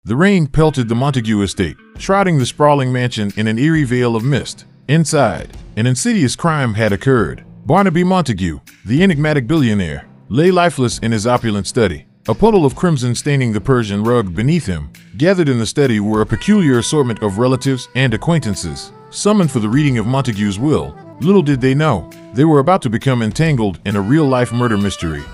The rain pelted the Montague estate, shrouding the sprawling mansion in an eerie veil of mist. Inside, an insidious crime had occurred. Barnaby Montague, the enigmatic billionaire, lay lifeless in his opulent study. A puddle of crimson staining the Persian rug beneath him. Gathered in the study were a peculiar assortment of relatives and acquaintances, summoned for the reading of Montague's will. Little did they know, they were about to become entangled in a real-life murder mystery.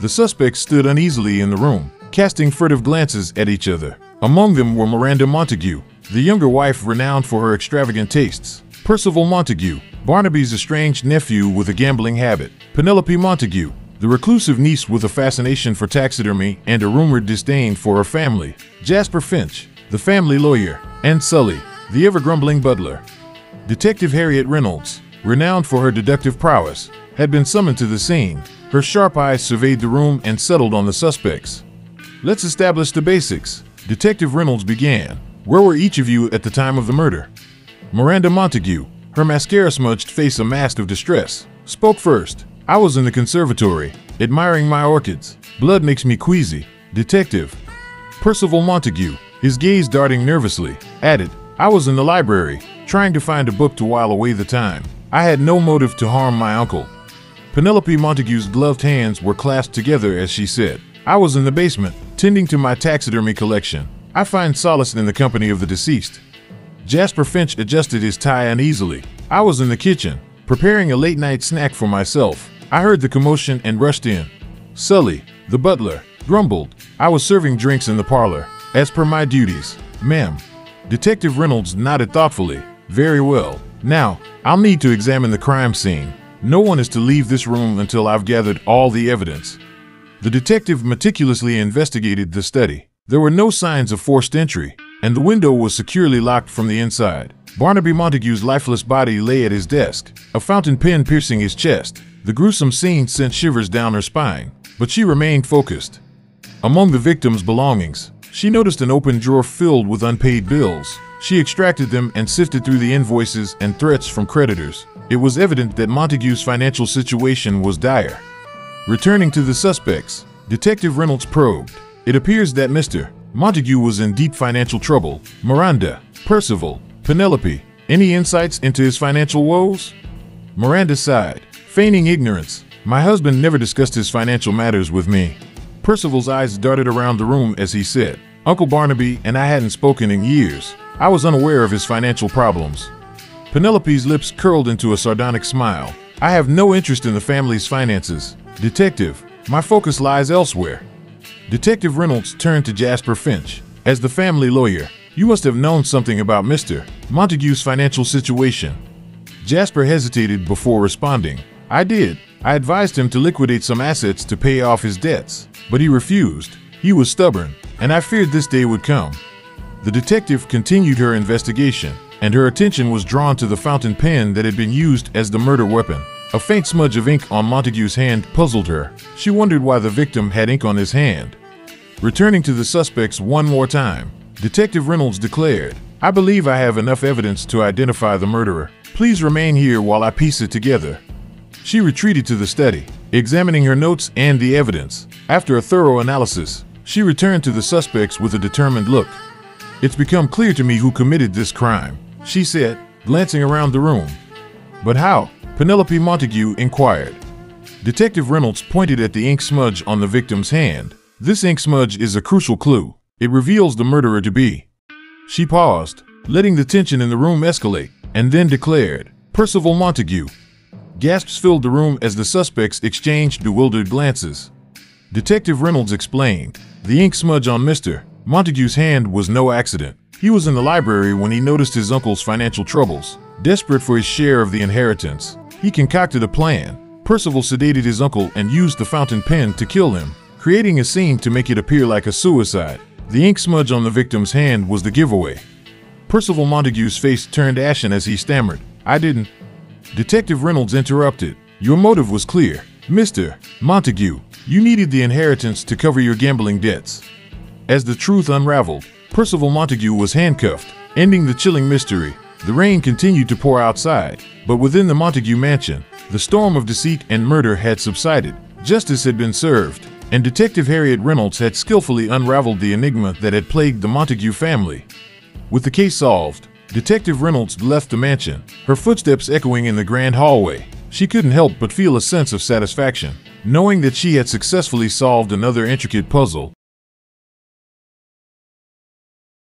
The suspects stood uneasily in the room, casting furtive glances at each other. Among them were Miranda Montague, the younger wife renowned for her extravagant tastes; Percival Montague, Barnaby's estranged nephew with a gambling habit; Penelope Montague, the reclusive niece with a fascination for taxidermy and a rumored disdain for her family; Jasper Finch, the family lawyer; and Sully, the ever-grumbling butler. Detective Harriet Reynolds, renowned for her deductive prowess, had been summoned to the scene. Her sharp eyes surveyed the room and settled on the suspects. "Let's establish the basics," Detective Reynolds began. "Where were each of you at the time of the murder?" Miranda Montague, her mascara-smudged face a mask of distress, spoke first. "I was in the conservatory, admiring my orchids. Blood makes me queasy." Detective Percival Montague, his gaze darting nervously, added, "I was in the library, trying to find a book to while away the time. I had no motive to harm my uncle." Penelope Montague's gloved hands were clasped together as she said, "I was in the basement, tending to my taxidermy collection. I find solace in the company of the deceased." Jasper Finch adjusted his tie uneasily. "I was in the kitchen, preparing a late-night snack for myself. I heard the commotion and rushed in." Sully, the butler, grumbled, "I was serving drinks in the parlor, as per my duties, ma'am." Detective Reynolds nodded thoughtfully. "Very well. Now, I'll need to examine the crime scene. No one is to leave this room until I've gathered all the evidence." The detective meticulously investigated the study. There were no signs of forced entry, and the window was securely locked from the inside. Barnaby Montague's lifeless body lay at his desk, a fountain pen piercing his chest. The gruesome scene sent shivers down her spine, but she remained focused. Among the victim's belongings, she noticed an open drawer filled with unpaid bills. She extracted them and sifted through the invoices and threats from creditors. It was evident that Montague's financial situation was dire. Returning to the suspects, Detective Reynolds probed. "It appears that Mr. Montague was in deep financial trouble. Miranda, Percival, Penelope, any insights into his financial woes?" Miranda sighed, feigning ignorance. "My husband never discussed his financial matters with me." Percival's eyes darted around the room as he said, "Uncle Barnaby and I hadn't spoken in years. I was unaware of his financial problems." Penelope's lips curled into a sardonic smile. "I have no interest in the family's finances, Detective. My focus lies elsewhere." Detective Reynolds turned to Jasper Finch. "As the family lawyer, you must have known something about Mr. Montague's financial situation." Jasper hesitated before responding. "I did. I advised him to liquidate some assets to pay off his debts, but he refused. He was stubborn, and I feared this day would come." The detective continued her investigation, and her attention was drawn to the fountain pen that had been used as the murder weapon. A faint smudge of ink on Montague's hand puzzled her. She wondered why the victim had ink on his hand. Returning to the suspects one more time, Detective Reynolds declared, "I believe I have enough evidence to identify the murderer. Please remain here while I piece it together." She retreated to the study, examining her notes and the evidence. After a thorough analysis, she returned to the suspects with a determined look. "It's become clear to me who committed this crime," she said, glancing around the room. "But how?" Penelope Montague inquired. Detective Reynolds pointed at the ink smudge on the victim's hand. "This ink smudge is a crucial clue. It reveals the murderer to be." She paused, letting the tension in the room escalate, and then declared, "Percival Montague." Gasps filled the room as the suspects exchanged bewildered glances. Detective Reynolds explained, "The ink smudge on Mr. Montague's hand was no accident. He was in the library when he noticed his uncle's financial troubles. Desperate for his share of the inheritance, he concocted a plan. Percival sedated his uncle and used the fountain pen to kill him, creating a scene to make it appear like a suicide. The ink smudge on the victim's hand was the giveaway." Percival Montague's face turned ashen as he stammered, "I didn't." Detective Reynolds interrupted, "Your motive was clear, Mr. Montague. You needed the inheritance to cover your gambling debts." As the truth unraveled, Percival Montague was handcuffed, ending the chilling mystery. The rain continued to pour outside, but within the Montague Mansion, the storm of deceit and murder had subsided. Justice had been served, and Detective Harriet Reynolds had skillfully unraveled the enigma that had plagued the Montague family. With the case solved, Detective Reynolds left the mansion, her footsteps echoing in the grand hallway. She couldn't help but feel a sense of satisfaction, knowing that she had successfully solved another intricate puzzle